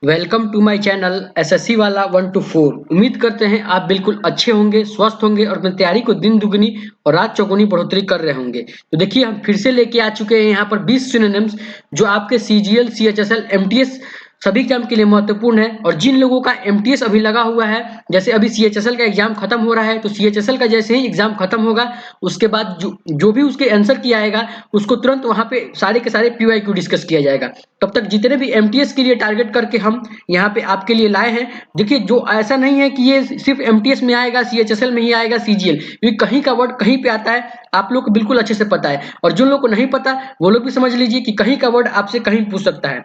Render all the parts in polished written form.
Welcome to my channel SSC वाला 1 to 4। उम्मीद करते हैं आप बिल्कुल अच्छे होंगे, स्वस्थ होंगे और अपनी तैयारी को दिन दुगनी और रात चौगुनी बढ़ोतरी कर रहे होंगे। तो देखिए हम फिर से लेके आ चुके हैं यहाँ पर 20 सिनोनिम्स जो आपके सीजीएल, सीएचएसएल, एमटीएस सभी एग्जाम के लिए महत्वपूर्ण है। और जिन लोगों का एमटीएस अभी लगा हुआ है, जैसे अभी सीएचएसएल का एग्जाम खत्म हो रहा है, तो सीएचएसएल का जैसे ही एग्जाम खत्म होगा उसके बाद जो भी उसके आंसर किया आएगा उसको तुरंत वहां पे सारे के सारे पीवाईक्यू डिस्कस किया जाएगा। तब तक जितने भी एमटीएस के लिए टारगेट करके हम यहाँ पे आपके लिए लाए हैं। देखिए जो ऐसा नहीं है कि ये सिर्फ एमटीएस में आएगा, सीएचएसएल में ही आएगा, सीजीएल, क्योंकि कहीं का वर्ड कहीं पे आता है, आप लोग को बिल्कुल अच्छे से पता है। और जिन लोग को नहीं पता वो लोग भी समझ लीजिए कि कहीं का वर्ड आपसे कहीं पूछ सकता है।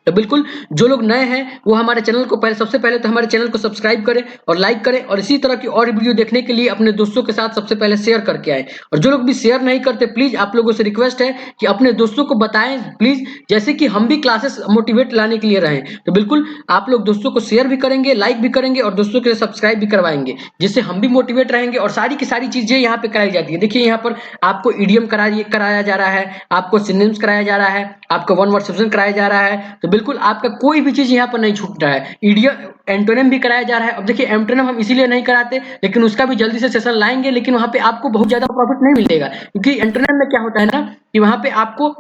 तो बिल्कुल जो लोग नए हैं वो हमारे चैनल को सबसे पहले तो हमारे चैनल को सब्सक्राइब करें और लाइक करें, और इसी तरह की और वीडियो देखने के लिए अपने दोस्तों के साथ सबसे पहले शेयर करके आए। और जो लोग भी शेयर नहीं करते, प्लीज आप लोगों से रिक्वेस्ट है कि अपने दोस्तों को बताएं प्लीज, जैसे कि हम भी क्लासेस मोटिवेट लाने के लिए रहें। तो बिल्कुल आप लोग दोस्तों को शेयर भी करेंगे, लाइक भी करेंगे और दोस्तों के सब्सक्राइब भी करवाएंगे, जिससे हम भी मोटिवेट रहेंगे। और सारी की सारी चीजें यहाँ पे कराई जाती है। देखिए यहाँ पर आपको ईडीएम कराया जा रहा है, आपको सिनोनिम्स कराया जा रहा है, आपको वन वर्ड सब्जेक्ट कराया जा रहा है। तो बिल्कुल आपका कोई भी चीज यहाँ पर नहीं छूट रहा है। ईडीएम एंटोनिम भी कराया जा रहा है। अब देखिए एंटोनिम हम इसीलिए नहीं कराते, लेकिन उसका भी जल्दी से सेशन लाएंगे, लेकिन वहां पे आपको बहुत ज्यादा प्रॉफिट नहीं मिलेगा, क्योंकि एंटोनिम में क्या होता है ना कि वहां पे आपको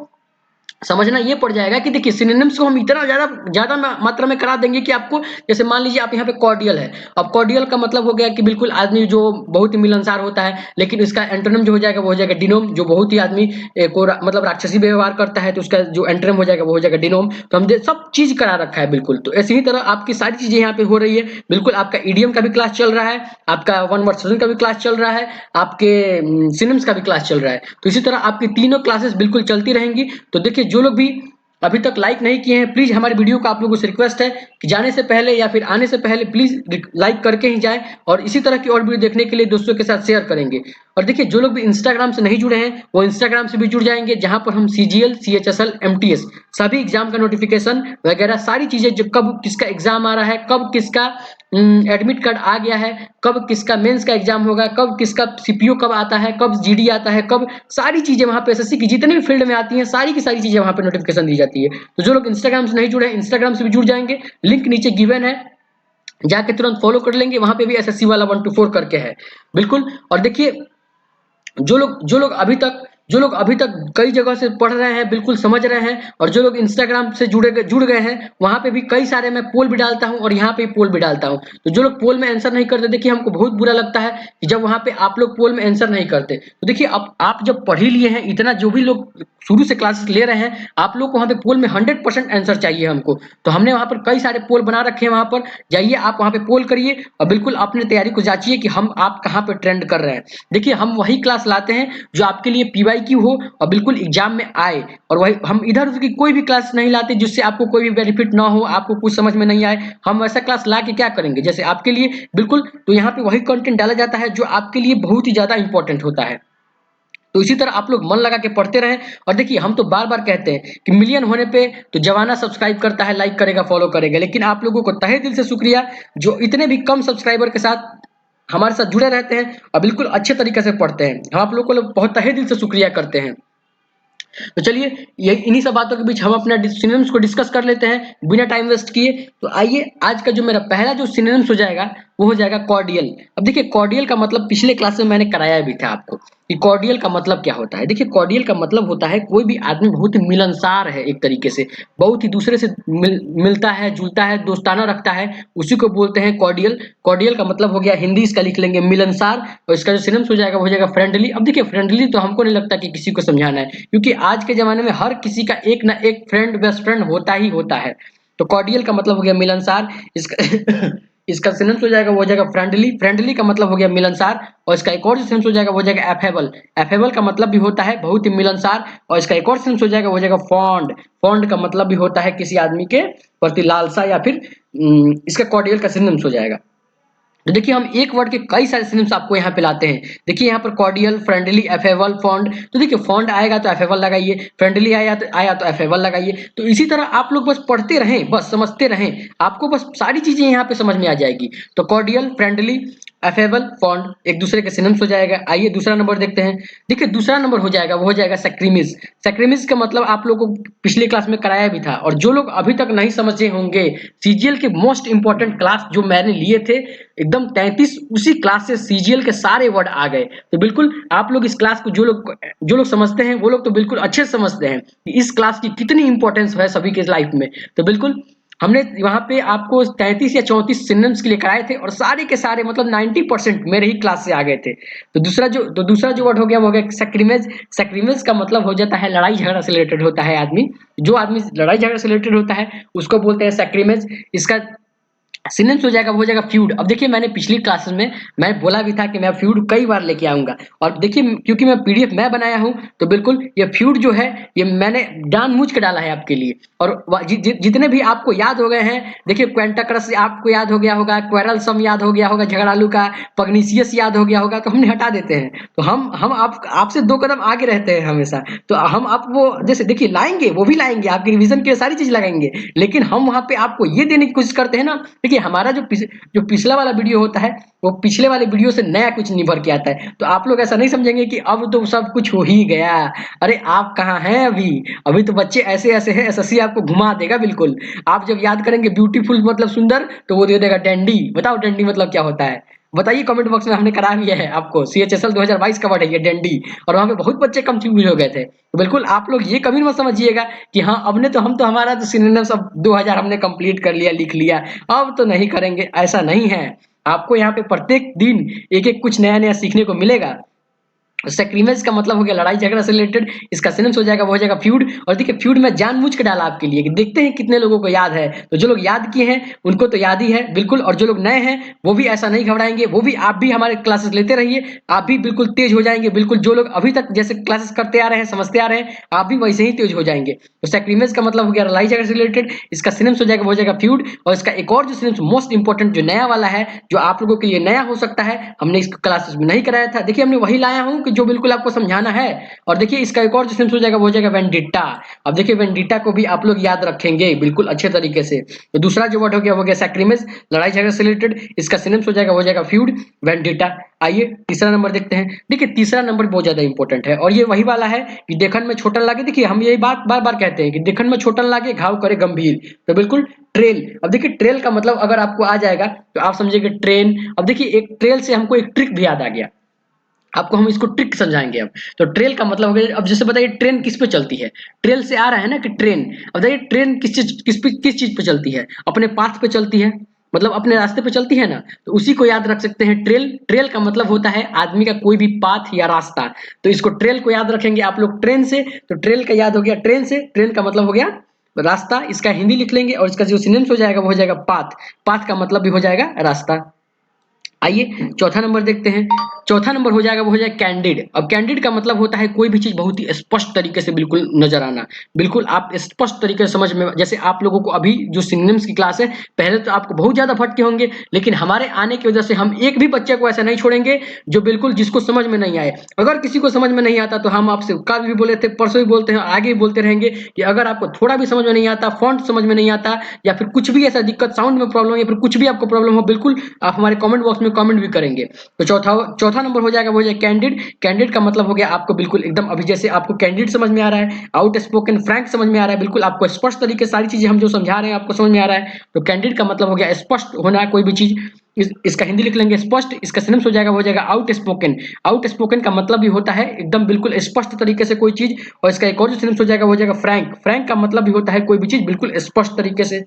समझना ये पड़ जाएगा कि देखिए सिनोनिम्स को हम इतना ज्यादा मात्रा में करा देंगे कि आपको, जैसे मान लीजिए आप यहाँ पे कॉर्डियल है। अब कॉर्डियल का मतलब हो गया कि बिल्कुल आदमी जो बहुत ही मिलनसार होता है, लेकिन इसका एंटोनिम जो हो जाएगा वो हो जाएगा डिनोम, जो बहुत ही आदमी को मतलब राक्षसी व्यवहार करता है, तो उसका जो एंटोनिम हो जाएगा वो हो जाएगा डिनोम। तो हम सब चीज करा रखा है बिल्कुल। तो ऐसी ही तरह आपकी सारी चीजें यहाँ पे हो रही है। बिल्कुल आपका ईडीएम का भी क्लास चल रहा है, आपका वन वर्ड सब्जेक्ट का भी क्लास चल रहा है, आपके सिनोनिम्स का भी क्लास चल रहा है। तो इसी तरह आपकी तीनों क्लासेस बिल्कुल चलती रहेंगी। तो देखिए जो लोग भी अभी तक लाइक नहीं किए हैं, प्लीज हमारी वीडियो का आप लोगों से रिक्वेस्ट है कि जाने से पहले या फिर आने से पहले प्लीज लाइक करके ही जाएं, और इसी तरह की और वीडियो देखने के लिए दोस्तों के साथ शेयर करेंगे। और देखिए जो लोग भी इंस्टाग्राम से नहीं जुड़े हैं वो इंस्टाग्राम से भी जुड़ जाएंगे, जहां पर हम सीजीएल, सीएचएसएल, एमटीएस सभी एग्जाम का नोटिफिकेशन वगैरह सारी चीजें, जो कब किसका एग्जाम आ रहा है, कब किसका एडमिट कार्ड आ गया है, कब किसका मेंस का एग्जाम होगा, कब किसका सीपीयू कब आता है, कब जीडी आता है, कब सारी चीजें वहां पे एसएससी की जितनी भी फील्ड में आती हैं सारी की सारी चीजें वहां पे नोटिफिकेशन दी जाती है। तो जो लोग इंस्टाग्राम से नहीं जुड़े हैं इंस्टाग्राम से भी जुड़ जाएंगे, लिंक नीचे गिवन है, जाके तुरंत फॉलो कर लेंगे। वहां पे भी एसएससी वाला 1 to 4 करके है बिल्कुल। और देखिए जो लोग अभी तक कई जगह से पढ़ रहे हैं, बिल्कुल समझ रहे हैं, और जो लोग इंस्टाग्राम से जुड़ गए हैं, वहां पे भी कई सारे मैं पोल भी डालता हूं और यहाँ पे पोल भी डालता हूं। तो जो लोग पोल में आंसर नहीं करते, देखिए हमको बहुत बुरा लगता है कि जब वहां पे आप लोग पोल में आंसर नहीं करते। तो देखिए अब आप जब पढ़ ही लिए हैं इतना, जो भी लोग शुरू से क्लासेस ले रहे हैं, आप लोग को वहां पे पोल में 100% आंसर चाहिए हमको। तो हमने वहां पर कई सारे पोल बना रखे हैं, वहां पर जाइए आप वहां पे पोल करिए और बिल्कुल अपने तैयारी को जांचिए कि आप कहाँ पे ट्रेंड कर रहे हैं। देखिए हम वही क्लास लाते हैं जो आपके लिए पीवाईक्यू हो और बिल्कुल एग्जाम में आए, और वही हम इधर उधर की कोई भी क्लास नहीं लाते जिससे आपको कोई भी बेनिफिट ना हो, आपको कुछ समझ में नहीं आए। हम वैसा क्लास ला के क्या करेंगे जैसे आपके लिए बिल्कुल, तो यहाँ पे वही कंटेंट डाला जाता है जो आपके लिए बहुत ही ज्यादा इंपॉर्टेंट होता है। तो इसी तरह आप लोग मन लगा के पढ़ते रहें। और देखिए हम तो बार बार कहते हैं कि मिलियन होने पे तो जवाना सब्सक्राइब करता है, लाइक करेगा, फॉलो करेगा, लेकिन आप लोगों को तहे दिल से शुक्रिया जो इतने भी कम सब्सक्राइबर के साथ हमारे साथ जुड़े रहते हैं और बिल्कुल अच्छे तरीके से पढ़ते हैं। हम आप लोगों को बहुत तहे दिल से शुक्रिया करते हैं। तो चलिए ये इन्हीं सब बातों के बीच हम अपना सिनोनिम्स को डिस्कस कर लेते हैं बिना टाइम वेस्ट किए। तो आइए आज का जो मेरा पहला जो सिनोनिम्स हो जाएगा वो हो जाएगा कॉर्डियल। अब देखिए कॉर्डियल का मतलब पिछले क्लास में मैंने कराया भी था आपको कि कॉर्डियल का मतलब क्या होता है। देखिए कॉर्डियल का मतलब होता है कोई भी आदमी बहुत ही मिलनसार है, एक तरीके से बहुत ही दूसरे से मिलता है, जुलता है, दोस्ताना रखता है, उसी को बोलते हैं कॉर्डियल। कॉर्डियल का मतलब हो गया, हिंदी इसका लिख लेंगे मिलनसार, और इसका जो सिनोनिम्स हो जाएगा वो हो जाएगा फ्रेंडली। अब देखिए फ्रेंडली तो हमको नहीं लगता कि किसी को समझाना है, क्योंकि आज के जमाने में हर किसी का एक ना एक फ्रेंड, बेस्ट फ्रेंड होता ही होता है। तो कॉर्डियल का मतलब हो गया मिलनसार, इसका इसका सिनोनिम्स हो जाएगा वो हो जाएगा फ्रेंडली। फ्रेंडली का मतलब हो गया मिलनसार, और इसका एक और सिनोनिम्स हो जाएगा वो हो जाएगा एफेबल। एफेबल का मतलब भी होता है बहुत ही मिलनसार, और इसका एक और सिनोनिम्स हो जाएगा वो हो जाएगा फॉन्ड। फॉन्ड का मतलब भी होता है किसी आदमी के प्रति लालसा, या फिर इसका कॉर्डियल का सिनोनिम्स हो जाएगा। तो देखिए हम एक वर्ड के कई सारे सिनोनिम्स आपको यहाँ पे लाते हैं। देखिए यहाँ पर कॉर्डियल, फ्रेंडली, एफेबल, फॉन्ड। तो देखिए फॉन्ड आएगा तो एफेबल लगाइए, फ्रेंडली आया तो एफेबल लगाइए। तो इसी तरह आप लोग बस पढ़ते रहें, बस समझते रहें, आपको बस सारी चीजें यहाँ पे समझ में आ जाएगी। तो कॉर्डियल, फ्रेंडली, अफेबल, फॉन्ड एक दूसरे के सिनोनिम्स हो जाएगा। आइए दूसरा नंबर देखते हैं। देखिए दूसरा नंबर हो जाएगा वो हो जाएगा सैक्रिमीज। सैक्रिमीज का मतलब आप लोगों को पिछले क्लास में कराया भी था, और जो लोग अभी तक नहीं समझे होंगे, सीजीएल के मोस्ट इंपॉर्टेंट क्लास जो मैंने लिए थे एकदम 33, उसी क्लास से सीजीएल के सारे वर्ड आ गए। तो बिल्कुल आप लोग इस क्लास को जो लोग समझते हैं वो लोग तो बिल्कुल अच्छे से समझते हैं कि इस क्लास की कितनी इंपॉर्टेंस है सभी के लाइफ में। तो बिल्कुल हमने वहां पे आपको 33 या 34 सिनोनिम्स के लिए कराए थे, और सारे के सारे मतलब 90% मेरे ही क्लास से आ गए थे। तो दूसरा जो वर्ड हो गया वो हो गया सैक्रिमेज। सैक्रिमेज का मतलब हो जाता है लड़ाई झगड़ा से रिलेटेड होता है आदमी, जो आदमी लड़ाई झगड़ा से रिलेटेड होता है उसको बोलते हैं सैक्रिमेज। इसका सिनोनिम्स हो जाएगा वो हो जाएगा फ्यूड। अब देखिए मैंने पिछली क्लासेस में मैं बोला भी था कि मैं फ्यूड कई बार लेके आऊंगा, और देखिए क्योंकि मैं पीडीएफ मैं बनाया हूं तो बिल्कुल ये फ्यूड जो है ये मैंने जानबूझ के डाला है आपके लिए। और जितने भी आपको याद हो गए हैं, देखिए क्वेंटाक्रस आपको याद हो गया होगा, क्वेरलसम याद हो गया होगा, झगड़ालू का पग्नीसियस याद हो गया होगा, तो हमने हटा देते हैं। तो हम आपसे 2 कदम आगे रहते हैं हमेशा। तो हम आप वो जैसे देखिए लाएंगे, वो भी लाएंगे आपकी रिवीजन के लिए सारी चीज लगाएंगे, लेकिन हम वहां पे आपको ये देने की कोशिश करते हैं ना। देखिए हमारा जो पिछला वाला वीडियो होता है वो पिछले वाले वीडियो से नया कुछ निभर के आता है। तो आप लोग ऐसा नहीं समझेंगे कि अब तो सब कुछ हो ही गया। अरे आप कहाँ हैं अभी? अभी तो बच्चे ऐसे ऐसे हैं, एसएससी आपको घुमा देगा बिल्कुल। आप जब याद करेंगे ब्यूटीफुल मतलब सुंदर, तो वो दे देगा डैंडी। बताओ डैंडी मतलब क्या होता है? बताइए कमेंट बॉक्स में, हमने करा भी है आपको। सीएचएसएल 2022 का वर्ड है ये डैंडी, और वहां पे बहुत बच्चे कंफ्यूज हो गए थे। तो बिल्कुल आप लोग ये कभी मत समझिएगा कि हाँ हम तो हमारा तो सिनोनिम सब 2000 हमने कंप्लीट कर लिया, लिख लिया, अब तो नहीं करेंगे। ऐसा नहीं है। आपको यहाँ पे प्रत्येक दिन एक एक कुछ नया नया सीखने को मिलेगा। सैक्रिमेज का मतलब हो गया लड़ाई झगड़ा से रिलेटेड। इसका सिनोनिम्स हो जाएगा वो हो जाएगा फ्यूड। और देखिए फ्यूड में जानबूझ के डाला आपके लिए कि देखते हैं कितने लोगों को याद है। तो जो लोग याद किए हैं उनको तो याद ही है बिल्कुल, और जो लोग नए हैं वो भी ऐसा नहीं घबराएंगे, वो भी आप भी हमारे क्लासेस लेते रहिए, आप भी बिल्कुल तेज हो जाएंगे। बिल्कुल जो लोग अभी तक जैसे क्लासेस करते आ रहे हैं, समझते आ रहे हैं, आप भी वैसे ही तेज हो जाएंगे। तो सैक्रिमेज का मतलब हो गया लड़ाई झगड़ा से रिलेटेड। इसका सिनोनिम्स हो जाएगा वो हो जाएगा फ्यूड। और इसका एक और जो सिनोनिम्स मोस्ट इंपॉर्टेंट जो नया वाला है, जो आप लोगों के लिए नया हो सकता है, हमने इस क्लासेस में नहीं कराया था, देखिए हमने वही लाया हूं कि जो बिल्कुल आपको समझाना है। और देखिए इसका एक और जो सिनोनिम्स हो जाएगा वो हो जाएगा वेंडिटा। अब देखिए वेंडिटा को भी आप लोग याद रखेंगे बिल्कुल अच्छे तरीके से। तो दूसरा जो वर्ड हो गया वो हो गया सैक्रिमेज, लड़ाई झगड़ा से रिलेटेड। इसका सिनोनिम्स हो जाएगा वो हो जाएगा फ्यूड, वेंडिटा। आइए तीसरा नंबर देखते हैं। देखिए तीसरा नंबर बहुत ज्यादा इंपॉर्टेंट है, और ये वही वाला है कि देखन में छोटन लागे। देखिए हम यही बात बार बार कहते हैं कि देखन में छोटन लागे घाव करे गंभीर। तो बिल्कुल ट्रेल। अब देखिए ट्रेल का मतलब अगर आपको आ जाएगा तो आप समझिए ट्रेन। अब देखिए एक ट्रेल से हमको एक ट्रिक भी याद आ गया, आपको हम इसको ट्रिक समझाएंगे अब। तो ट्रेल का मतलब हो गया, अब जैसे बताइए ट्रेन किस पे चलती है? ट्रेल से आ रहा है ना कि ट्रेन। अब देखिए ट्रेन किस चीज पे चलती है? अपने पाथ पे चलती है, मतलब अपने रास्ते पे चलती है ना। तो उसी को याद रख सकते हैं ट्रेल। ट्रेल का मतलब होता है आदमी का कोई भी पाथ या रास्ता। तो इसको ट्रेल को याद रखेंगे आप लोग ट्रेन से। तो ट्रेल का याद हो गया ट्रेन से, ट्रेन का मतलब हो गया रास्ता। इसका हिंदी लिख लेंगे, और इसका जो सिनोनिम्स हो जाएगा वो हो जाएगा पाथ। पाथ का मतलब भी हो जाएगा रास्ता। आइए चौथा नंबर देखते हैं। चौथा नंबर हो जाएगा वो हो जाएगा कैंडिड। अब कैंडिड का मतलब होता है कोई भी चीज बहुत ही स्पष्ट तरीके से बिल्कुल नजर आना। बिल्कुल आप स्पष्ट तरीके से समझ में, जैसे आप लोगों को अभी जो सिनोनिम्स की क्लास है, पहले तो आपको बहुत ज्यादा भटके होंगे, लेकिन हमारे आने की वजह से हम एक भी बच्चे को ऐसा नहीं छोड़ेंगे जो बिल्कुल जिसको समझ में नहीं आए। अगर किसी को समझ में नहीं आता तो हम आपसे कल भी बोले थे, परसों भी बोलते हैं, आगे भी बोलते रहेंगे कि अगर आपको थोड़ा भी समझ में नहीं आता, फॉन्ट समझ में नहीं आता, या फिर कुछ भी ऐसा दिक्कत, साउंड में प्रॉब्लम, या फिर कुछ भी आपको प्रॉब्लम हो, बिल्कुल आप हमारे कमेंट बॉक्स में कमेंट भी करेंगे। तो चौथा नंबर हो जाएगा वो हो जाएगा कैंडिड। कैंडिड का मतलब हो गया आपको बिल्कुल एकदम, अभी जैसे आपको कैंडिड समझ में आ रहा है, आउट स्पोकन फ्रैंक समझ में आ रहा है, बिल्कुल आपको स्पष्ट तरीके से सारी चीजें हम जो समझा रहे हैं आपको समझ में आ रहा है। तो कैंडिड का मतलब हो गया स्पष्ट होना कोई भी चीज। इसका हिंदी लिख लेंगे स्पष्ट। इसका सिनोनिम्स हो जाएगा वो हो जाएगा आउट स्पोकन। आउट स्पोकन का मतलब भी होता है एकदम बिल्कुल स्पष्ट तरीके से कोई चीज। और इसका एक और जो सिनोनिम्स हो जाएगा वो हो जाएगा फ्रैंक। फ्रैंक का मतलब भी होता है कोई भी चीज बिल्कुल स्पष्ट तरीके से।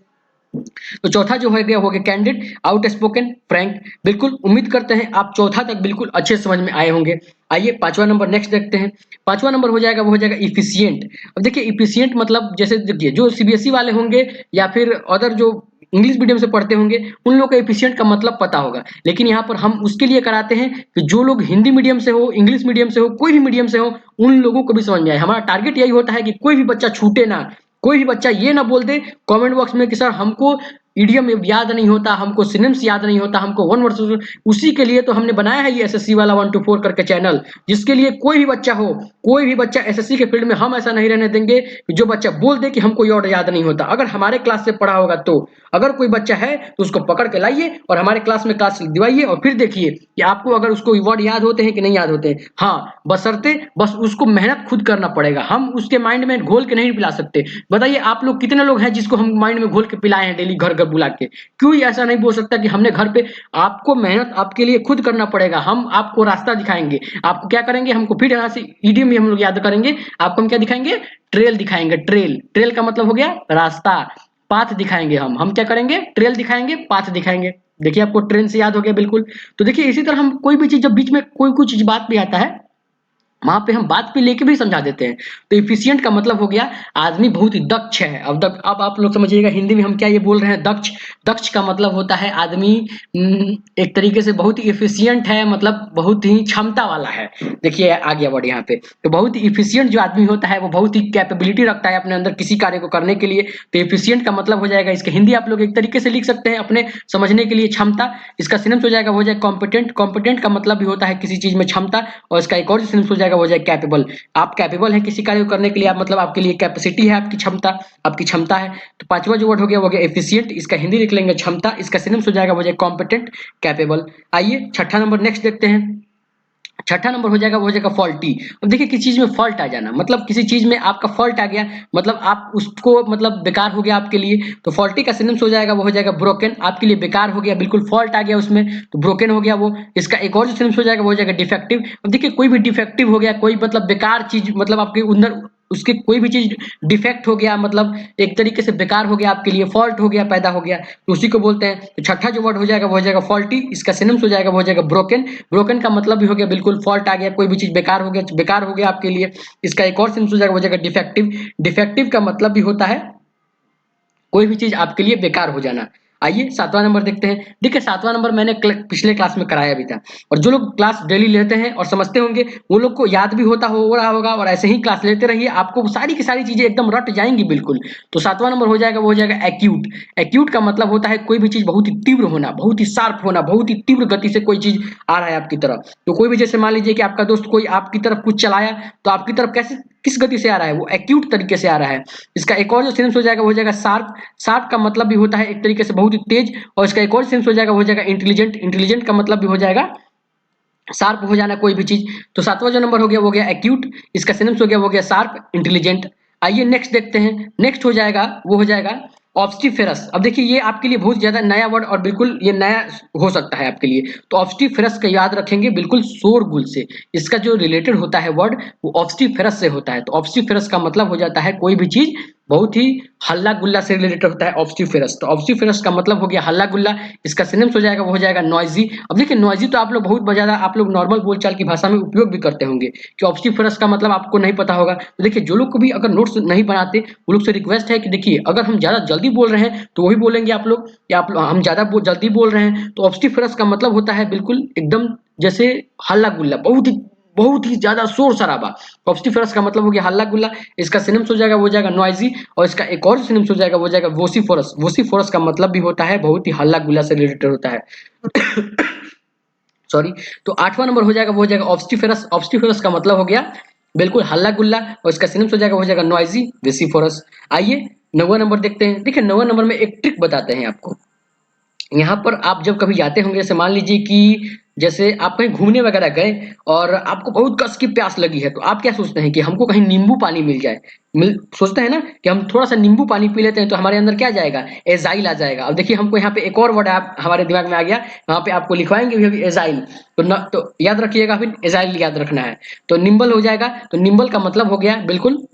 तो चौथा जो है गया हो गया कैंडिड, आउट स्पोकन, फ्रैंक। बिल्कुल उम्मीद करते हैं आप चौथा तक बिल्कुल अच्छे समझ में आए होंगे। आइए पांचवा नंबर नेक्स्ट देखते हैं। पांचवा नंबर हो जाएगा वो हो जाएगा इफिशिएंट। अब देखिए इफिशिएंट मतलब जैसे देखिए जो सीबीएसई वाले होंगे या फिर अदर जो इंग्लिश मीडियम से पढ़ते होंगे उन लोग को एफिशिएंट का मतलब पता होगा, लेकिन यहाँ पर हम उसके लिए कराते हैं कि जो लोग हिंदी मीडियम से हो, इंग्लिश मीडियम से हो, कोई भी मीडियम से हो, उन लोगों को भी समझ में आए। हमारा टारगेट यही होता है कि कोई भी बच्चा छूटे ना, कोई भी बच्चा ये ना बोल दे कमेंट बॉक्स में कि सर हमको इडियम याद नहीं होता, हमको सिनोनिम्स याद नहीं होता, हमको वन वर्ड, उसी के लिए तो हमने बनाया है ये एसएससी वाला 1 to 4 करके चैनल, जिसके लिए कोई भी बच्चा हो, कोई भी बच्चा एसएससी के फील्ड में हम ऐसा नहीं रहने देंगे कि जो बच्चा बोल दे कि हमको ये वर्ड याद नहीं होता। अगर हमारे क्लास से पढ़ा होगा तो, अगर कोई बच्चा है तो उसको पकड़ के लाइए और हमारे क्लास में क्लास दिवाइए और फिर देखिए कि आपको अगर उसको वर्ड याद होते हैं कि नहीं याद होते हैं। हाँ, बशर्ते बस उसको मेहनत खुद करना पड़ेगा, हम उसके माइंड में घोल के नहीं पिला सकते। बताइए आप लोग कितने लोग हैं जिसको हम माइंड में घोल के पिलाए हैं डेली घर घर बुला के? क्यों ऐसा नहीं बोल सकता कि हमने घर पे, आपको मेहनत आपके लिए खुद करना पड़ेगा, हम आपको रास्ता दिखाएंगे। आपको क्या करेंगे, हमको फिर यहाँ से ईडीएम में हम लोग याद करेंगे, आपको हम क्या दिखाएंगे, ट्रेल दिखाएंगे। ट्रेल, ट्रेल का मतलब हो गया रास्ता, पाथ दिखाएंगे हम क्या करेंगे, ट्रेल दिखाएंगे, पाथ दिखाएंगे। देखिए आपको ट्रेन से याद हो गया बिल्कुल। तो देखिए इसी तरह हम कोई भी चीज जब बीच में कोई कुछ चीज बात भी आता है, वहां पे हम बात पे लेके भी समझा देते हैं। तो इफिशिएंट का मतलब हो गया आदमी बहुत ही दक्ष है। अब आप लोग समझिएगा हिंदी में हम क्या ये बोल रहे हैं, दक्ष। दक्ष का मतलब होता है आदमी एक तरीके से बहुत ही इफिशिएंट है, मतलब बहुत ही क्षमता वाला है। देखिए आ गया वर्ड यहाँ पे, तो बहुत ही इफिशिएंट जो आदमी होता है वो बहुत ही कैपेबिलिटी रखता है अपने अंदर किसी कार्य को करने के लिए। तो इफिशिएंट का मतलब हो जाएगा, इसके हिंदी आप लोग एक तरीके से लिख सकते हैं अपने समझने के लिए, क्षमता। इसका सिनोनिम्स हो जाएगा, हो जाएगा कॉम्पिटेंट। कॉम्पिटेंट का मतलब भी होता है किसी चीज में क्षमता, और इसका एक और सिनोनिम्स हो जाएगा, हो जाएगा कैपेबल। आप कैपेबल हैं किसी कार्य को करने के लिए, आप मतलब आपके लिए कैपेसिटी है, आपकी क्षमता, आपकी क्षमता है। तो पांचवा जो वर्ड हो गया वो हो गया एफिशिएंट, इसका हिंदी लिख लेंगे क्षमता, इसका सिनोनिम्स हो जाएगा, हो जाएगा कॉम्पिटेंट, कैपेबल। आइए छठा नंबर नेक्स्ट देखते हैं। छठा नंबर हो जाएगा, वो हो जाएगा फॉल्टी। अब देखिए किसी चीज में फॉल्ट आ जाना, मतलब किसी चीज में आपका फॉल्ट आ गया, मतलब आप उसको मतलब बेकार हो गया आपके लिए, तो फॉल्टी का सिनोनिम्स हो जाएगा, वो हो जाएगा ब्रोकन। आपके लिए बेकार हो गया, बिल्कुल फॉल्ट आ गया उसमें, तो ब्रोकन हो गया वो। इसका एक और जो सिनोनिम्स हो जाएगा वो हो जाएगा डिफेक्टिव। अब देखिए कोई भी डिफेक्टिव हो गया, कोई मतलब बेकार चीज, मतलब आपके अंदर उसके कोई भी चीज डिफेक्ट हो गया, मतलब एक तरीके से बेकार हो गया आपके लिए, फॉल्ट हो गया, पैदा हो गया, तो उसी को बोलते हैं। तो छठा जो वर्ड हो जाएगा वो हो जाएगा फॉल्टी, इसका सिनोनिम्स हो जाएगा, वो हो जाएगा ब्रोकन। ब्रोकन का मतलब भी हो गया बिल्कुल फॉल्ट आ गया, कोई भी चीज बेकार हो गया, बेकार हो गया आपके लिए। इसका एक और सिनोनिम्स हो जाएगा, वो हो जाएगा डिफेक्टिव। डिफेक्टिव का मतलब भी होता है कोई भी चीज आपके लिए बेकार हो जाना। आइए सातवां नंबर देखते हैं। देखिए सातवां नंबर मैंने पिछले क्लास में कराया भी था, और जो लोग क्लास डेली लेते हैं और समझते होंगे वो लोग को याद भी होता हो रहा होगा, और ऐसे ही क्लास लेते रहिए, आपको सारी की सारी चीजें एकदम रट जाएंगी बिल्कुल। तो सातवां नंबर हो जाएगा, वो हो जाएगा एक्यूट। एक्यूट का मतलब होता है कोई भी चीज बहुत ही तीव्र होना, बहुत ही शार्प होना, बहुत ही तीव्र गति से कोई चीज आ रहा है आपकी तरफ। तो कोई भी जैसे मान लीजिए कि आपका दोस्त कोई आपकी तरफ कुछ चलाया, तो आपकी तरफ कैसे, किस गति से आ रहा है, वो एक्यूट तरीके से आ रहा है। इसका एक और जो सिनोनिम्स हो जाएगा वो हो जाएगा शार्प। शार्प का मतलब भी होता है एक तरीके से बहुत ही तेज, और इसका एक और सेंस हो जाएगा, हो जाएगा इंटेलिजेंट। इंटेलिजेंट का मतलब भी हो जाएगा शार्प हो जाना कोई भी चीज। तो सातवां जो नंबर हो गया वो हो गया एक्यूट, इसका सिनोनिम्स हो गया, वो हो गया शार्प, इंटेलिजेंट। आइए नेक्स्ट देखते हैं। नेक्स्ट हो जाएगा, वो हो जाएगा ऑब्स्टिफेरस। अब देखिए ये आपके लिए बहुत ज्यादा नया वर्ड, और बिल्कुल ये नया हो सकता है आपके लिए। तो ऑब्स्टिफेरस का याद रखेंगे बिल्कुल शोरगुल से, इसका जो रिलेटेड होता है वर्ड वो ऑब्स्टिफेरस से होता है। तो ऑब्स्टिफेरस का मतलब हो जाता है कोई भी चीज बहुत ही हल्ला गुल्ला से रिलेटेड होता है ऑब्स्टिफेरस। तो ऑब्स्टिफेरस का मतलब हो गया हल्ला गुल्ला, इसका सिनोनिम्स हो जाएगा, वो हो जाएगा नॉइजी। अब देखिए नॉइजी तो आप लोग बहुत ज्यादा, आप लोग नॉर्मल बोलचाल की भाषा में उपयोग भी करते होंगे, कि ऑब्स्टिफेरस का मतलब आपको नहीं पता होगा। तो देखिए जो लोग को भी अगर नोट्स नहीं बनाते, वो लोग से रिक्वेस्ट है कि देखिए अगर हम ज्यादा जल्दी बोल रहे हैं तो वही बोलेंगे आप लोग, या हम ज्यादा जल्दी बोल रहे हैं, तो ऑब्स्टिफेरस का मतलब होता है बिल्कुल एकदम जैसे हल्ला गुल्ला, बहुत ही ज्यादा शोर शराबा। ऑब्स्टिफेरस का मतलब हो गया हल्ला गुल्ला, इसका सिनोनिम्स हो जाएगा, वो हो जाएगा नॉइजी। और इसका एक और सिनोनिम्स हो जाएगा, वो हो जाएगा वोसिफोरस। वोसिफोरस का मतलब भी होता है बहुत ही हल्ला गुल्ला से रिलेटेड होता है। सॉरी। तो आठवां नंबर हो जाएगा, वो हो जाएगा ऑब्स्टिफेरस। ऑब्स्टिफेरस का मतलब हो गया बिल्कुल हल्ला गुल्ला, और इसका सिनोनिम्स हो जाएगा, हो जाएगा नॉइजी, वेसिफोरस। आइए नौवां नंबर देखते हैं। देखिए नौवां नंबर में एक ट्रिक बताते हैं आपको। यहाँ पर आप जब कभी जाते होंगे, जैसे मान लीजिए कि जैसे आप कहीं घूमने वगैरह गए और आपको बहुत कस की प्यास लगी है, तो आप क्या सोचते हैं कि हमको कहीं नींबू पानी मिल जाए, सोचते हैं ना कि हम थोड़ा सा नींबू पानी पी लेते हैं तो हमारे अंदर क्या जाएगा, एजाइल आ जाएगा। अब देखिए हमको यहाँ पे एक और वर्ड आप हमारे दिमाग में आ गया, वहां पे आपको लिखवाएंगे भी अभी एजाइल। तो याद रखिएगा, फिर एजाइल याद रखना है। तो निम्बल हो जाएगा, तो निम्बल का मतलब हो गया बिल्कुल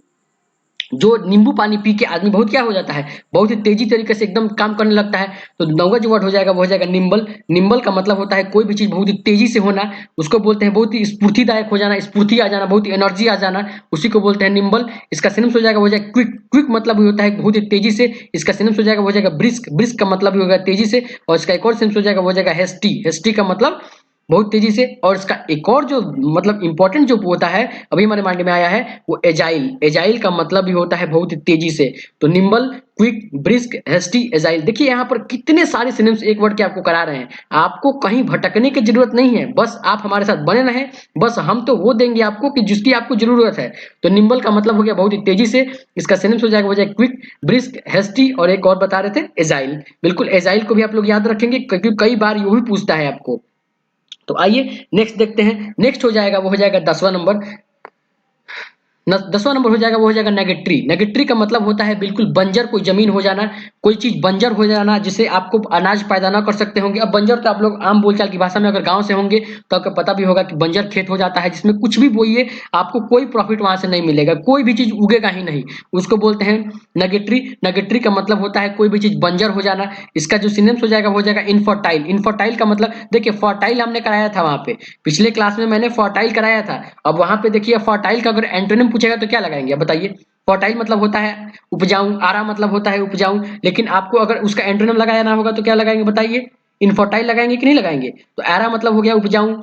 जो नींबू पानी पी के आदमी बहुत क्या हो जाता है, बहुत ही तेजी तरीके से एकदम काम करने लगता है। तो नौवा जो वर्ड हो जाएगा वो हो जाएगा निम्बल। निम्बल का मतलब होता है कोई भी चीज बहुत ही तेजी से होना, उसको बोलते हैं बहुत ही स्फूर्तिदायक हो जाना, स्फूर्ति आ जाना, बहुत ही एनर्जी आ जाना, उसी को बोलते हैं निम्बल। इसका सिनोनिम्स हो जाएगा, वो जाएगा क्विक। क्विक मतलब भी होता है बहुत ही तेजी से, इसका सिनोनिम्स हो जाएगा, वो जाएगा ब्रिस्क। ब्रिस्क का मतलब भी होगा तेजी से, और इसका एक और सिनोनिम्स हो जाएगा, वो जाएगा हेस्टी। हेस्टी का मतलब बहुत तेजी से। और इसका एक और जो मतलब इंपॉर्टेंट जो होता है अभी हमारे माइंड में आया है वो एजाइल। एजाइल का मतलब भी होता है बहुत ही तेजी से। तो nimble, quick, brisk, hasty, agile. देखिए यहाँ पर कितने सारे सिनोनिम्स एक वर्ड के आपको करा रहे हैं। आपको कहीं भटकने की जरूरत नहीं है, बस आप हमारे साथ बने रहें। बस हम तो वो देंगे आपको कि जिसकी आपको जरूरत है। तो निम्बल का मतलब हो गया बहुत ही तेजी से, इसका सिनोनिम्स हो जाएगा क्विक, ब्रिस्क, हेस्टी, और एक और बता रहे थे एजाइल। बिल्कुल एजाइल को भी आप लोग याद रखेंगे क्योंकि कई बार ये भी पूछता है आपको। तो आइए नेक्स्ट देखते हैं। नेक्स्ट हो जाएगा वो हो जाएगा 10वां नंबर। 10वां नंबर हो जाएगा वो हो जाएगा नेगेट्री। नेगेट्री का मतलब होता है बिल्कुल बंजर कोई जमीन हो जाना, कोई चीज बंजर हो जाना जिससे आपको अनाज पैदा ना कर सकते होंगे। अब बंजर तो आप लोग आम बोलचाल की भाषा में अगर गांव से होंगे तो आपको पता भी होगा कि बंजर खेत हो जाता है जिसमें कुछ भी बोइए आपको कोई प्रॉफिट वहां से नहीं मिलेगा, कोई भी चीज उगेगा ही नहीं, उसको बोलते हैं नेगेट्री। नेगेट्री का मतलब होता है कोई भी चीज बंजर हो जाना। इसका जो सिनोनिम्स हो जाएगा वो हो जाएगा इनफर्टाइल। इनफर्टाइल का मतलब देखिए फर्टाइल हमने कराया था वहां पे, पिछले क्लास में मैंने फर्टाइल कराया था। अब वहां पे देखिए फर्टाइल का अगर एंटोनिम पूछेगा तो क्या लगाएंगे आप बताइए। फर्टाइल मतलब होता है उपजाऊ, आरा मतलब होता है उपजाऊ, लेकिन आपको अगर उसका एंटोनिम लगाना होगा तो क्या लगाएंगे बताइए। इनफर्टाइल लगाएंगे कि नहीं लगाएंगे। तो आरा मतलब हो गया उपजाऊ,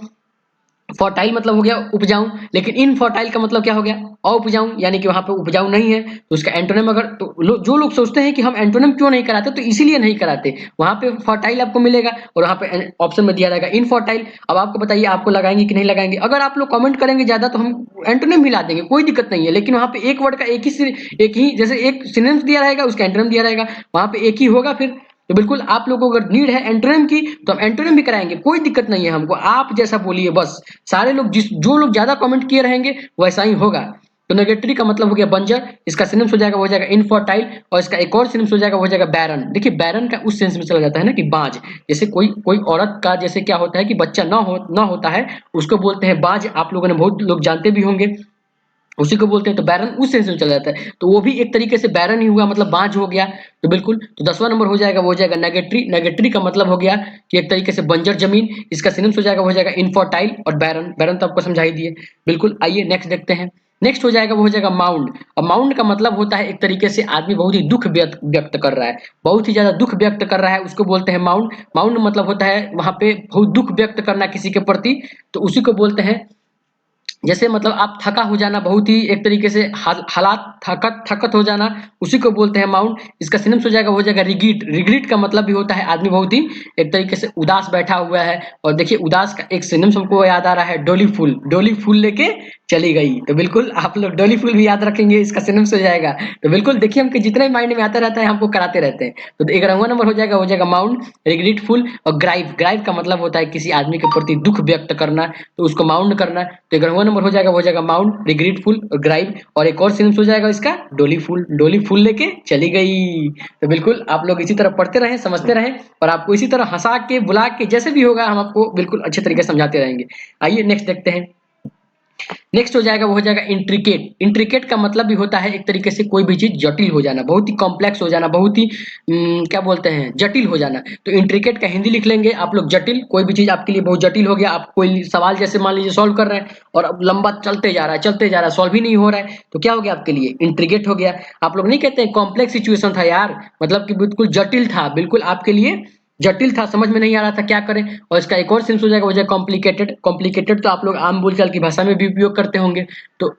फर्टाइल मतलब हो गया उपजाऊ, लेकिन इनफर्टाइल का मतलब क्या हो गया अउपजाऊ, यानी कि वहां पे उपजाऊ नहीं है। तो उसका एंटोनिम अगर तो जो लोग सोचते हैं कि हम एंटोनिम क्यों नहीं कराते तो इसीलिए नहीं कराते, वहां पे फर्टाइल आपको मिलेगा और वहां पे ऑप्शन में दिया जाएगा इनफर्टाइल। अब आपको बताइए आपको लगाएंगे कि नहीं लगाएंगे। अगर आप लोग कमेंट करेंगे ज्यादा तो हम एंटोनिम भी ला देंगे, कोई दिक्कत नहीं है, लेकिन वहां पे एक वर्ड का एक ही जैसे एक सिनोनिम्स दिया रहेगा उसका एंटोनिम दिया रहेगा, वहां पे एक ही होगा फिर। तो बिल्कुल आप लोगों को अगर नीड है एंटोनिम की तो हम एंटोनिम भी कराएंगे, कोई दिक्कत नहीं है हमको, आप जैसा बोलिए बस। सारे लोग जो लोग ज्यादा कमेंट किए रहेंगे वैसा ही होगा। तो नेगेटरी का मतलब हो गया बंजर, इसका सिनोनिम्स हो जाएगा वो हो जाएगा इनफर्टाइल, और इसका एक और सिनोनिम्स हो जाएगा वो हो जाएगा बैरन। देखिए बैरन का उस सेंस में चला जाता है ना कि बाज, जैसे कोई कोई औरत का जैसे क्या होता है कि बच्चा ना होता है उसको बोलते हैं बाज, आप लोगों ने बहुत लोग जानते भी होंगे, उसी को बोलते हैं। तो बैरन उस सेंस में चला जाता है, तो वो भी एक तरीके से बैरन ही हुआ, मतलब बांझ हो गया। तो बिल्कुल तो 10वां नंबर हो जाएगा वो हो जाएगा नेगेटरी। नेगेटरी का मतलब हो गया कि एक तरीके से बंजर जमीन, इसका सिनोनिम्स हो जाएगा वो हो जाएगा इनफर्टाइल और बैरन। बैरन तो आपको समझा ही दिए। बिल्कुल आइए नेक्स्ट देखते हैं। नेक्स्ट हो जाएगा वो हो जाएगा माउंड। अब माउंड का मतलब होता है एक तरीके से आदमी बहुत ही दुख व्यक्त कर रहा है, बहुत ही ज्यादा दुख व्यक्त कर रहा है, उसको बोलते हैं माउंड। माउंड मतलब होता है वहां पे बहुत दुख व्यक्त करना किसी के प्रति, तो उसी को बोलते हैं। जैसे मतलब आप थका हो जाना, बहुत ही एक तरीके से हालात थकत थकत हो जाना, उसी को बोलते हैं माउंट। इसका सिनोनिम्स हो जाएगा वो हो जाएगा रिग्रेट। रिग्रेट का मतलब भी होता है आदमी बहुत ही एक तरीके से उदास बैठा हुआ है। और देखिए उदास का एक सिनोनिम्स हमको याद आ रहा है डोली फूल। डोली फूल लेके चली गई, तो बिल्कुल आप लोग डोली फूल भी याद रखेंगे, इसका सिनोनिम्स हो जाएगा। तो बिल्कुल देखिए हमको जितने माइंड में आता रहता है हमको कराते रहते हैं। तो 11वां नंबर हो जाएगा माउंट, रिग्रेटफुल। और ग्राइव, ग्राइव का मतलब होता है किसी आदमी के प्रति दुख व्यक्त करना, तो उसको माउंट करना। तो 11वां नंबर हो जाएगा वो हो जाएगा माउंट, रिग्रेटफुल और ग्राइव। और एक और सिनोनिम्स हो जाएगा इसका डोली फूल। डोली फूल लेके चली गई। तो बिल्कुल आप लोग इसी तरह पढ़ते रहें, समझते रहें, और आपको इसी तरह हंसा के बुला के जैसे भी होगा हम आपको बिल्कुल अच्छे तरीके से समझाते रहेंगे। आइए नेक्स्ट देखते हैं। नेक्स्ट हो जाएगा वो हो जाएगा इंट्रिकेट। इंट्रिकेट का मतलब भी होता है एक तरीके से कोई भी चीज जटिल हो जाना, बहुत ही कॉम्प्लेक्स हो जाना, बहुत ही क्या बोलते हैं जटिल हो जाना। तो इंट्रिकेट का हिंदी लिख लेंगे आप लोग जटिल। कोई भी चीज आपके लिए बहुत जटिल हो गया, आप कोई सवाल जैसे मान लीजिए सॉल्व कर रहे हैं और अब लंबा चलते जा रहा है चलते जा रहा है, सॉल्व ही नहीं हो रहा है, तो क्या हो गया आपके लिए इंट्रिकेट हो गया। आप लोग नहीं कहते हैं कॉम्प्लेक्स सिचुएशन था यार, मतलब कि बिल्कुल जटिल था, बिल्कुल आपके लिए जटिल था, समझ में नहीं आ रहा था क्या करें। और इसका एक और सेंस हो जाएगा वो जाएगा कॉम्प्लिकेटेड। कॉम्प्लिकेटेड तो आप लोग आम बोलचाल की भाषा में भी उपयोग करते होंगे। तो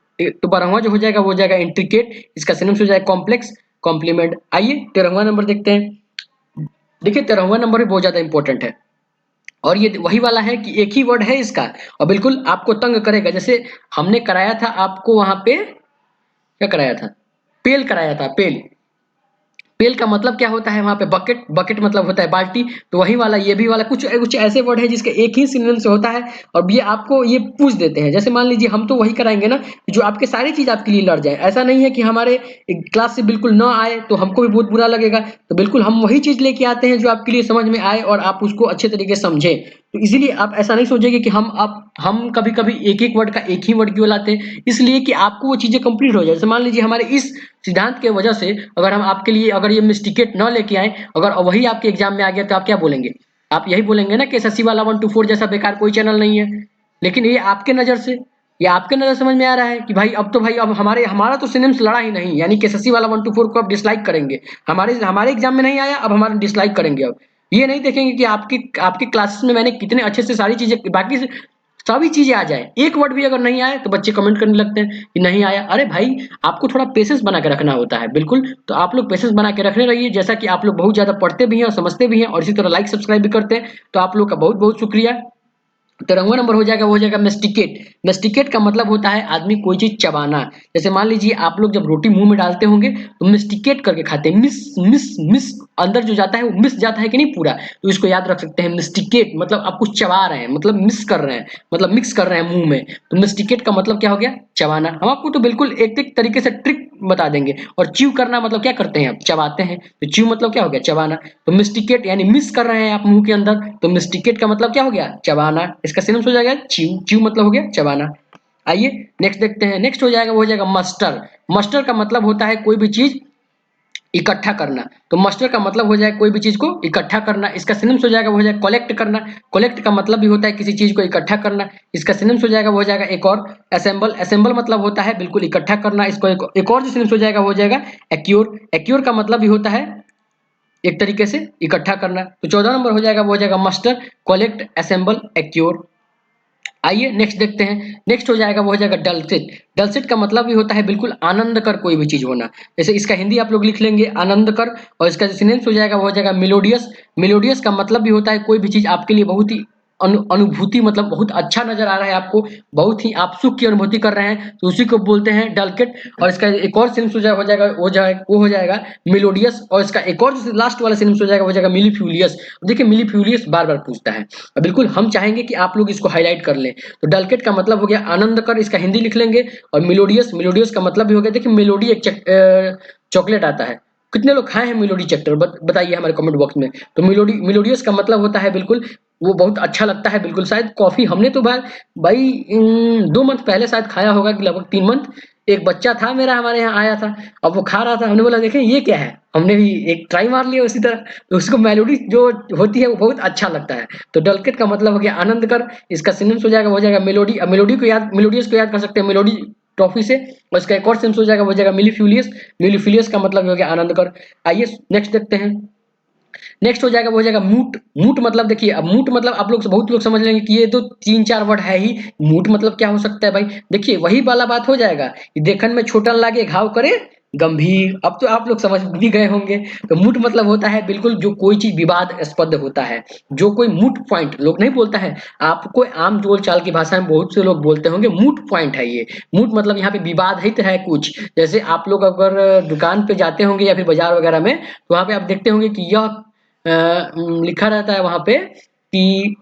12वां जो हो जाएगा वो हो जाएगा इंट्रिकेट, इसका सिनोनिम्स हो जाएगा कॉम्प्लेक्स, कॉम्प्लीमेंट। आइए 13वां नंबर देखते हैं। देखिए 13वां नंबर भी बहुत ज्यादा इंपॉर्टेंट है, और ये वही वाला है कि एक ही वर्ड है इसका, और बिल्कुल आपको तंग करेगा। जैसे हमने कराया था आपको वहां पे क्या कराया था, पेल कराया था, पेल। पेल का मतलब क्या होता है वहां पे बकेट। बकेट मतलब होता है बाल्टी। तो वही वाला ये भी वाला कुछ कुछ ऐसे वर्ड है जिसके एक ही सिनोनिम से होता है, और ये आपको ये पूछ देते हैं। जैसे मान लीजिए हम तो वही कराएंगे ना जो आपके सारी चीज आपके लिए लड़ जाए, ऐसा नहीं है कि हमारे क्लास से बिल्कुल ना आए तो हमको भी बहुत बुरा लगेगा। तो बिल्कुल हम वही चीज लेके आते हैं जो आपके लिए समझ में आए और आप उसको अच्छे तरीके से समझे। तो इसीलिए आप ऐसा नहीं सोचेंगे कि हम कभी कभी एक एक वर्ड का एक ही वर्ड क्यों लाते हैं, इसलिए कि आपको वो चीजें कंप्लीट हो जाए। जैसे मान लीजिए हमारे इस सिद्धांत के वजह से अगर हम आपके लिए अगर ये मिस्टिकेट न लेके आए, अगर वही आपके एग्जाम में आ गया तो आप क्या बोलेंगे। आप यही बोलेंगे ना कि एसएससी वाला 1 to 4 जैसा बेकार कोई चैनल नहीं है। लेकिन ये आपके नजर से, ये आपके नजर समझ में आ रहा है कि भाई अब तो भाई अब हमारा तो सिनेम्स लड़ा ही नहीं, यानी कि एसएससी वाला 1 to 4 को अब डिसलाइक करेंगे। हमारे हमारे एग्जाम में नहीं आया, अब हमारा डिसलाइक करेंगे अब। ये नहीं देखेंगे कि आपकी क्लासेस में मैंने कितने अच्छे से सारी चीजें बाकी सभी चीजें आ जाए, एक वर्ड भी अगर नहीं आए तो बच्चे कमेंट करने लगते हैं कि नहीं आया। अरे भाई, आपको थोड़ा पेशेंस बना के रखना होता है। बिल्कुल, तो आप लोग पेशेंस बना के रखने रहिए, जैसा कि आप लोग बहुत ज्यादा पढ़ते भी हैं और समझते भी हैं और इसी तरह लाइक सब्सक्राइब भी करते हैं, तो आप लोग का बहुत बहुत शुक्रिया। तिरंगा नंबर हो जाएगा, वो हो जाएगा मेस्टिकेट। मेस्टिकेट का मतलब होता है आदमी कोई चीज चबाना। जैसे मान लीजिए आप लोग जब रोटी मुंह में डालते होंगे तो मेस्टिकेट करके खाते हैं, मिस मिस मिस, अंदर जो जाता है वो मिस जाता है कि नहीं पूरा, तो इसको याद रख सकते हैं मेस्टिकेट, मतलब आप कुछ चबा रहे हैं, मतलब मिस कर रहे हैं, मतलब मिक्स कर रहे हैं मुंह में। तो मेस्टिकेट का मतलब क्या हो गया, चबाना। हम आपको तो बिल्कुल एक एक तरीके से ट्रिक बता देंगे। और च्यू करना मतलब क्या करते हैं आप, चबाते हैं, तो च्यू मतलब क्या हो गया, चबाना। तो मिस्टिकेट यानी मिस कर रहे हैं आप मुंह के अंदर, तो मिस्टिकेट का मतलब क्या हो गया, चबाना। इसका सिनोनिम्स हो जाएगा च्यू, च्यू मतलब हो गया चबाना। आइए नेक्स्ट देखते हैं, नेक्स्ट हो जाएगा वो हो जाएगा मस्टर। मस्टर का मतलब होता है कोई भी चीज इकट्ठा करना। तो मस्टर का मतलब हो जाएगा कोई भी चीज को इकट्ठा करना। इसका सिनोनिम्स हो जाएगा वो हो जाएगा कलेक्ट करना। कलेक्ट का मतलब भी होता है किसी चीज को इकट्ठा करना। इसका सिनोनिम्स हो जाएगा वो हो जाएगा एक और असेंबल। असेंबल मतलब होता है बिल्कुल इकट्ठा करना। इसको एक और जो सिनोनिम्स हो जाएगा वो हो जाएगा एक्योर। एक्योर का मतलब भी होता है एक तरीके से इकट्ठा करना। तो 14 नंबर हो जाएगा वो हो जाएगा मस्टर, कलेक्ट, असेंबल, एक्योर। आइए नेक्स्ट देखते हैं, नेक्स्ट हो जाएगा वो हो जाएगा डलसेट। डलसेट का मतलब भी होता है बिल्कुल आनंद कर कोई भी चीज होना। जैसे इसका हिंदी आप लोग लिख लेंगे आनंद कर, और इसका जो सिनोनिम्स हो जाएगा वो हो जाएगा मेलोडियस। मेलोडियस का मतलब भी होता है कोई भी चीज आपके लिए बहुत ही अनुभूति, मतलब बहुत अच्छा नजर आ रहा है आपको, बहुत ही आप सुख की अनुभूति कर रहे हैं, तो उसी को बोलते हैं डलकेट। और इसका एक और सिनोनिम्स वो हो जाएगा मेलोडियस। और इसका एक और लास्ट वाला सिनोनिम्स हो जाएगा वो हो जाएगा मिलीफ्यूलियस। देखिए मिलीफ्यूलियस बार बार पूछता है, बिल्कुल हम चाहेंगे कि आप लोग इसको हाईलाइट कर लें। तो डलकेट का मतलब हो गया आनंद कर, इसका हिंदी लिख लेंगे। और मेलोडियस, मेलोडियस का मतलब भी हो गया, देखिए मेलोडी एक चॉकलेट आता है, कितने लोग खाए हैं मेलोडी चैप्टर, बताइए हमारे कमेंट बॉक्स में। तो मेलोडियस का मतलब होता है बिल्कुल वो बहुत अच्छा लगता है, बिल्कुल। शायद कॉफी हमने तो भाई 2 मंथ पहले शायद खाया होगा, कि लगभग 3 मंथ। एक बच्चा था मेरा हमारे यहाँ आया था, अब वो खा रहा था, हमने बोला देखें ये क्या है, हमने भी एक ट्राई मार लिया उसी तरह। तो उसको मेलोडी जो होती है वो बहुत अच्छा लगता है। तो डलकेट का मतलब हो गया आनंद कर। इसका सिनोनिम्स हो जाएगा वो हो जाएगा मेलोडी। अब मेलोडियस को याद कर सकते हैं मेलोडी ट्रॉफी से। और इसका एक और सिनोनिम्स हो जाएगा वो हो जाएगा मिलीफ्यूलियस। मिलीफ्यूलियस का मतलब हो गया आनंद कर। आइए नेक्स्ट देखते हैं, नेक्स्ट हो जाएगा वो हो जाएगा मूट। मूट मतलब देखिए, अब मूट मतलब आप लोग से बहुत लोग समझ लेंगे कि ये तो 3-4 वर्ड है ही, मूट मतलब क्या हो सकता है भाई। देखिए वही वाला बात हो जाएगा, देखन में छोटा लागे घाव करे गंभीर। अब तो आप लोग समझ भी गए होंगे। तो मूट मतलब होता है बिल्कुल जो कोई चीज विवादास्पद होता है, जो कोई मूट पॉइंट लोग नहीं बोलता है, आपको आम बोल चाल की भाषा में बहुत से लोग बोलते होंगे मूट पॉइंट है ये। मूट मतलब यहाँ पे विवादित है कुछ। जैसे आप लोग अगर दुकान पे जाते होंगे या फिर बाजार वगैरह में, तो वहां पे आप देखते होंगे कि यह लिखा रहता है वहां पे कि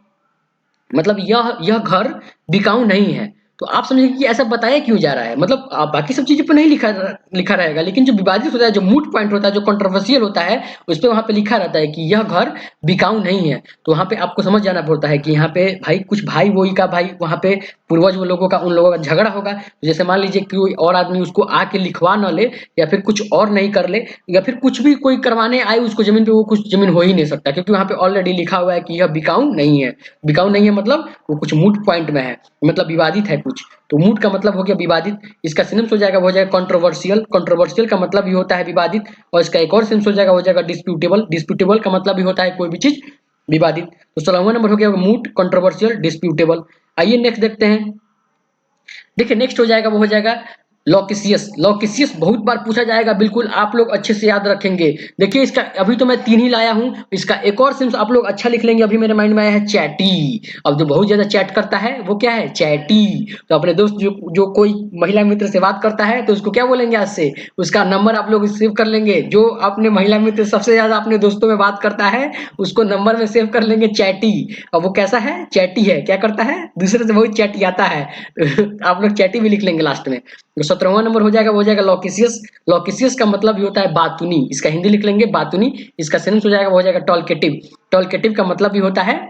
मतलब यह घर बिकाऊ नहीं है। तो आप समझेंगे कि ऐसा बताया क्यों जा रहा है, मतलब बाकी सब चीजों पर नहीं लिखा रहेगा, लेकिन जो विवादित होता है, जो मूट पॉइंट होता है, जो कंट्रोवर्शियल होता है, उस पर वहां पे लिखा रहता है कि यह घर बिकाऊ नहीं है। तो वहां पे आपको समझ जाना पड़ता है कि यहाँ पे भाई कुछ भाई वही का भाई वहां पे पूर्वज वो लोगों का उन लोगों का झगड़ा होगा। तो जैसे मान लीजिए कि कोई और आदमी उसको आके लिखवा न ले, या फिर कुछ और नहीं कर ले, या फिर कुछ भी कोई करवाने आए उसको जमीन पे, वो कुछ जमीन हो ही नहीं सकता, क्योंकि वहां पे ऑलरेडी लिखा हुआ है कि यह बिकाऊ नहीं है। बिकाऊ नहीं है मतलब वो कुछ मूट पॉइंट में है, मतलब विवादित है कुछ। तो मूट का मतलब हो गया विवादित। इसका सिनोनिम्स हो जाएगा वो हो जाएगा कंट्रोवर्शियल। कंट्रोवर्शियल का मतलब भी होता है विवादित। और इसका एक और सिनोनिम्स हो जाएगा डिस्प्यूटेबल। डिस्प्यूटेबल का मतलब भी होता है कोई भी चीज विवादित। तो 16वां नंबर हो गया मूट, कंट्रोवर्शियल, डिस्प्यूटेबल। आइए नेक्स्ट देखते हैं, देखिए नेक्स्ट हो जाएगा वो हो जाएगा लॉकिसियस। लॉकिसियस बहुत बार पूछा जाएगा, बिल्कुल आप लोग अच्छे से याद रखेंगे। देखिए इसका अभी तो मैं 3 ही लाया हूं, इसका एक और सिम्स आप लोग अच्छा लिख लेंगे। अभी मेरे माइंड में आया है चैटी। अब जो बहुत ज्यादा चैट करता है वो क्या है, चैटी। तो अपने दोस्त जो कोई महिला मित्र से बात करता है तो उसको क्या बोलेंगे आज से, उसका नंबर आप लोग सेव कर लेंगे। जो अपने महिला मित्र सबसे ज्यादा अपने दोस्तों में बात करता है उसको नंबर में सेव कर लेंगे चैटी। अब वो कैसा है, चैटी है, क्या करता है, दूसरे से बहुत चैटी आता है। आप लोग चैटी भी लिख लेंगे लास्ट में। तो 17वां नंबर हो जाएगा वो हो जाएगा लॉकिसियस। लॉकिसियस का मतलब भी होता है बातूनी, इसका हिंदी लिख लेंगे बातूनी। इसका सेंस हो जाएगा वो हो जाएगा टॉलकेटिव। टॉलकेटिव का मतलब भी होता है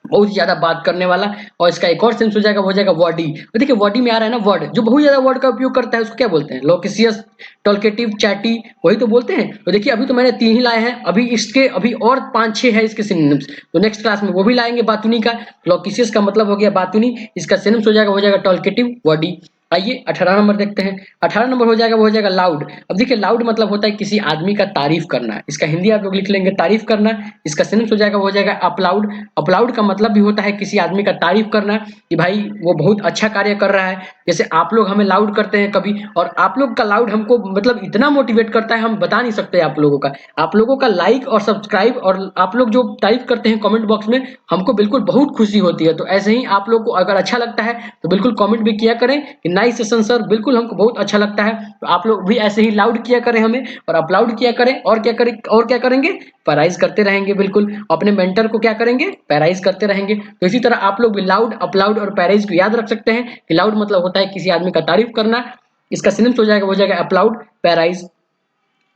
बहुत ही ज्यादा बात करने वाला। और इसका एक और सेंस हो जाएगा वो हो जाएगा वर्डी। तो देखिए वर्डी में आ रहा है ना वर्ड, जो बहुत ज्यादा वर्ड का उपयोग करता है उसको क्या बोलते हैं, लॉकिसियस, टॉलकेटिव, चैटी, वही तो बोलते हैं। तो देखिए अभी तो मैंने 3 ही लाए हैं, अभी इसके अभी और 5-6 है इसके सिनोनिम्स, तो नेक्स्ट क्लास में वो भी लाएंगे बातूनी का। लॉकिसियस का मतलब हो गया बातूनी, इसका सिनोनिम्स हो जाएगा टॉलकेटिव, वर्डी। आइए 18 नंबर देखते हैं। 18 नंबर हो जाएगा वो हो जाएगा लाउड। अब देखिए लाउड मतलब होता है किसी आदमी का तारीफ करना। इसका हिंदी आप लोग लिख लेंगे तारीफ करना। इसका सिनोनिम्स हो जाएगा वो हो जाएगा अपलाउड। अपलाउड का मतलब भी होता है किसी आदमी का तारीफ करना कि भाई वो बहुत अच्छा कार्य कर रहा है। जैसे आप लोग हमें लाउड करते हैं कभी, और आप लोग का लाउड हमको मतलब इतना मोटिवेट करता है हम बता नहीं सकते आप लोगों का। आप लोगों का लाइक और सब्सक्राइब और आप लोग जो तारीफ करते हैं कमेंट बॉक्स में, हमको बिल्कुल बहुत खुशी होती है। तो ऐसे ही आप लोग को अगर अच्छा लगता है तो बिल्कुल कमेंट भी किया करें कि नाइस सेशन सर, बिल्कुल हमको बहुत अच्छा लगता है। तो आप लोग भी ऐसे ही लाउड किया करें हमें, और अपलाउड किया करें, और क्या करें और क्या करेंगे, पैराइज करते रहेंगे। बिल्कुल अपने मेंटर को क्या करेंगे, पैराइज करते रहेंगे। तो इसी तरह आप लोग भी लाउड, अपलाउड और पैराइज को याद रख सकते हैं कि लाउड मतलब होता है किसी आदमी का तारीफ करना। इसका सिनोनिम्स हो जाएगा वो हो जाएगा अपलाउड, पैराइज।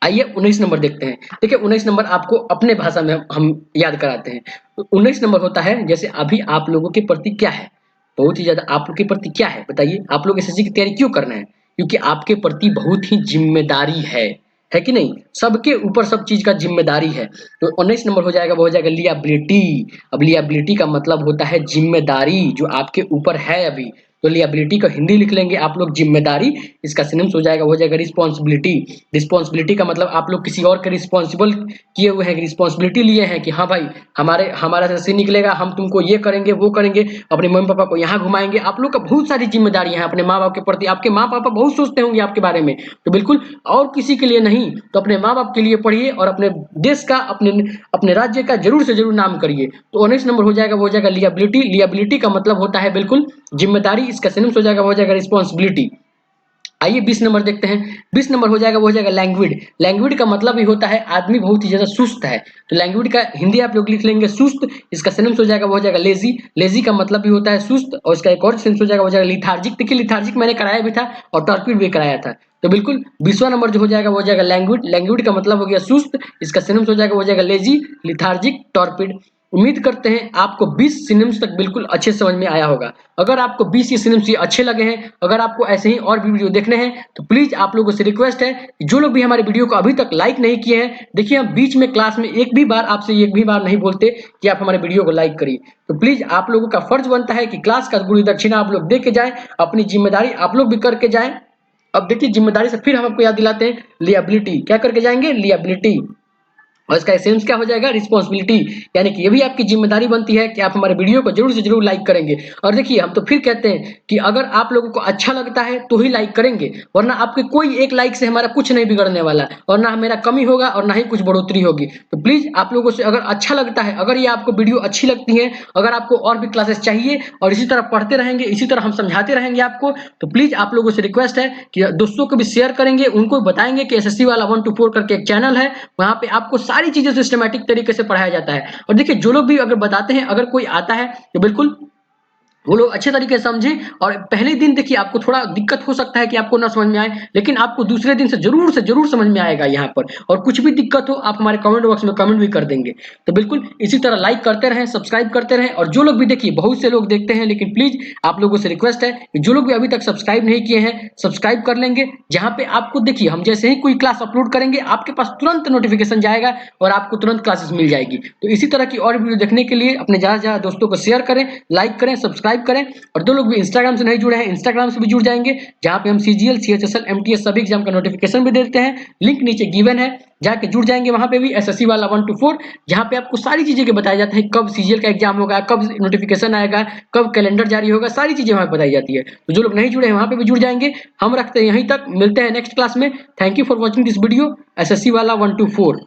आइए 19 नंबर देखते हैं। देखिए 19 नंबर आपको अपने भाषा में हम याद कराते हैं। तो 19 नंबर होता है जैसे अभी आप लोगों के प्रति क्या है, बहुत ही ज्यादा आप लोग के प्रति क्या है, बताइए आप लोग एसएससी की तैयारी क्यों करना है? क्योंकि आपके प्रति बहुत ही जिम्मेदारी है कि नहीं? सबके ऊपर सब चीज का जिम्मेदारी है। तो 19 नंबर हो जाएगा वो हो जाएगा लियाबिलिटी। अब लियाबिलिटी का मतलब होता है जिम्मेदारी जो आपके ऊपर है अभी। तो लियाबिलिटी का हिंदी लिख लेंगे आप लोग जिम्मेदारी। इसका सिनोनिम्स हो जाएगा वो हो जाएगा रिस्पॉन्सिबिलिटी। रिस्पॉन्सिबिलिटी का मतलब आप लोग किसी और के रिस्पॉन्सिबल किए हुए हैं, रिस्पॉन्सिबिलिटी लिए हैं कि हाँ भाई हमारा जैसे निकलेगा, हम तुमको ये करेंगे वो करेंगे, अपने मम्मी पापा को यहाँ घुमाएंगे। आप लोग का बहुत सारी जिम्मेदारियां हैं अपने माँ बाप के प्रति। आपके माँ पापा बहुत सोचते होंगे आपके बारे में, तो बिल्कुल और किसी के लिए नहीं, तो अपने माँ बाप के लिए पढ़िए और अपने देश का, अपने अपने राज्य का जरूर से जरूर नाम करिए। तो 19 नंबर हो जाएगा वो हो जाएगा लियाबिलिटी। लियाबिलिटी का मतलब होता है बिल्कुल जिम्मेदारी। इसका सिनोनिम्स हो जाएगा वो हो जाएगा रिस्पॉन्सिबिलिटी। आइए 20 नंबर देखते हैं। 20 नंबर हो जाएगा वो हो जाएगा लैंग्विड। लैंग्विड का मतलब भी होता है आदमी बहुत ही ज्यादा सुस्त है। तो लैंग्विड का हिंदी आप लोग लिख लेंगे सुस्त। इसका सिनोनिम्स हो जाएगा वो हो जाएगा लेजी। लेजी का मतलब भी होता है सुस्त, और इसका एक और सिनोनिम्स हो जाएगा वो हो जाएगा लिथार्जिक। देखिए लिथार्जिक मैंने कराया भी था और टॉर्पिड भी कराया था। तो बिल्कुल 20वां नंबर जो हो जाएगा वो हो जाएगा लैंग्विड। लैंग्विड का मतलब हो गया सुस्त। इसका सिनोनिम्स हो जाएगा वो हो जाएगा लेजी, लिथार्जिक, टॉर्पिड। उम्मीद करते हैं आपको 20 सिनोनिम्स तक बिल्कुल अच्छे से समझ में आया होगा। अगर आपको 20 ये सिनोनिम्स अच्छे लगे हैं, अगर आपको ऐसे ही और भी वीडियो देखने हैं, तो प्लीज आप लोगों से रिक्वेस्ट है कि जो लोग भी हमारे वीडियो को अभी तक लाइक नहीं किए हैं, देखिए हम बीच में क्लास में एक भी बार आपसे एक भी बार नहीं बोलते कि आप हमारे वीडियो को लाइक करिए। तो प्लीज आप लोगों का फर्ज बनता है कि क्लास का गुरु दक्षिणा आप लोग दे के जाए, अपनी जिम्मेदारी आप लोग भी करके जाए। अब देखिए जिम्मेदारी से फिर हम आपको याद दिलाते हैं लियाबिलिटी। क्या करके जाएंगे, लियाबिलिटी। और इसका एसेंस क्या हो जाएगा, रिस्पॉन्सिबिलिटी। यानी कि ये भी आपकी जिम्मेदारी बनती है कि आप हमारे वीडियो को जरूर से जरूर लाइक करेंगे। और देखिए हम तो फिर कहते हैं कि अगर आप लोगों को अच्छा लगता है तो ही लाइक करेंगे, वरना आपके कोई एक लाइक से हमारा कुछ नहीं बिगड़ने वाला, और ना मेरा कमी होगा और ना ही कुछ बढ़ोतरी होगी। तो प्लीज आप लोगों से अगर अच्छा लगता है, अगर ये आपको वीडियो अच्छी लगती है, अगर आपको और भी क्लासेस चाहिए और इसी तरह पढ़ते रहेंगे, इसी तरह हम समझाते रहेंगे आपको, तो प्लीज आप लोगों से रिक्वेस्ट है कि दोस्तों को भी शेयर करेंगे, उनको बताएंगे कि एसएससी वाला 1 to 4 करके एक चैनल है, वहां पे आपको सारी चीजें सिस्टमैटिक तरीके से पढ़ाया जाता है। और देखिए जो लोग भी अगर बताते हैं, अगर कोई आता है तो बिल्कुल वो लोग अच्छे तरीके से समझे। और पहले दिन देखिए आपको थोड़ा दिक्कत हो सकता है कि आपको ना समझ में आए, लेकिन आपको दूसरे दिन से जरूर समझ में आएगा यहाँ पर। और कुछ भी दिक्कत हो आप हमारे कमेंट बॉक्स में कमेंट भी कर देंगे। तो बिल्कुल इसी तरह लाइक करते रहें, सब्सक्राइब करते रहें। और जो लोग भी देखिए बहुत से लोग देखते हैं, लेकिन प्लीज आप लोगों से रिक्वेस्ट है कि जो लोग भी अभी तक सब्सक्राइब नहीं किए हैं सब्सक्राइब कर लेंगे, जहां पे आपको देखिए हम जैसे ही कोई क्लास अपलोड करेंगे आपके पास तुरंत नोटिफिकेशन जाएगा और आपको तुरंत क्लासेस मिल जाएगी। तो इसी तरह की और वीडियो देखने के लिए अपने ज्यादा से ज्यादा दोस्तों को शेयर करें, लाइक करें, सब्सक्राइब करें। और जो लोग भी इंस्टाग्राम से नहीं जुड़े हैं इंस्टाग्राम से भी जुड़ जाएंगे, जहां पे हम सीजीएल, सीएचएसएल, एमटीएस सभी एग्जाम का नोटिफिकेशन भी देते हैं। लिंक नीचे गिवन है, जाके जुड़ जाएंगे वहां पे भी। एसएससी वाला 1 to 4 जहां पे आपको सारी चीजें के बताया जाता है, कब सीजीएल का एग्जाम होगा, कब नोटिफिकेशन आएगा, कब कैलेंडर जारी होगा, सारी चीजें वहां बताई जाती है। तो जो लोग नहीं जुड़े हैं वहां पे भी जुड़ जाएंगे। हम रखते हैं यहीं तक, मिलते हैं नेक्स्ट क्लास में। Thank you for watching this video SSC वाला 1 to 4।